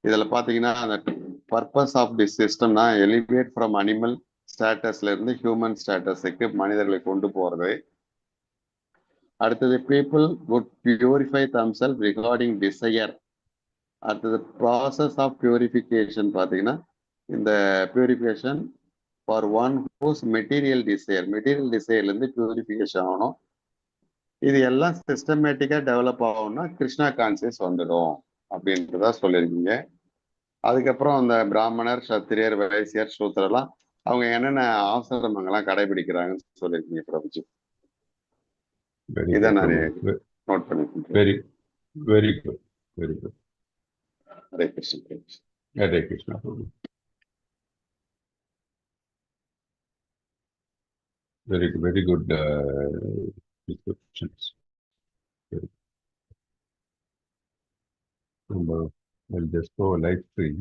இதில் பார்த்தீங்கன்னா அந்த பர்பஸ் ஆஃப் தி சிஸ்டம்னா எலிவேட் ஃப்ரம் அனிமல் ஸ்டேட்டஸ்ல இருந்து ஹியூமன் ஸ்டேட்டஸுக்கு மனிதர்களை கொண்டு போறது. அடுத்தது people could purify themselves regarding desire. அடுத்தது ப்ராசஸ் ஆஃப் பியூரிஃபிகேஷன் பார்த்தீங்கன்னா இந்த purification for one whose material டிசைர்லேருந்து பியூரிஃபிகேஷன் ஆகணும். இது எல்லாம் சிஸ்டமேட்டிக்காக டெவலப் ஆகணும்னா கிருஷ்ணா கான்சியஸ் வந்துடும் அப்படின்றதா சொல்லியிருக்கீங்க. அதுக்கப்புறம் அந்த பிராமணர், சத்திரியர், வைசியர், சூத்திரலாம் அவங்க என்னென்ன ஆசிரமங்கள்லாம் கடைபிடிக்கிறாங்கன்னு சொல்லியிருக்கீங்க பிரபுஜி. இதை நான் நோட் பண்ணிக்கிறேன். Very good, very good. Hare Krishna. Hare Krishna Prabhu. Very good descriptions. I'll just go live stream.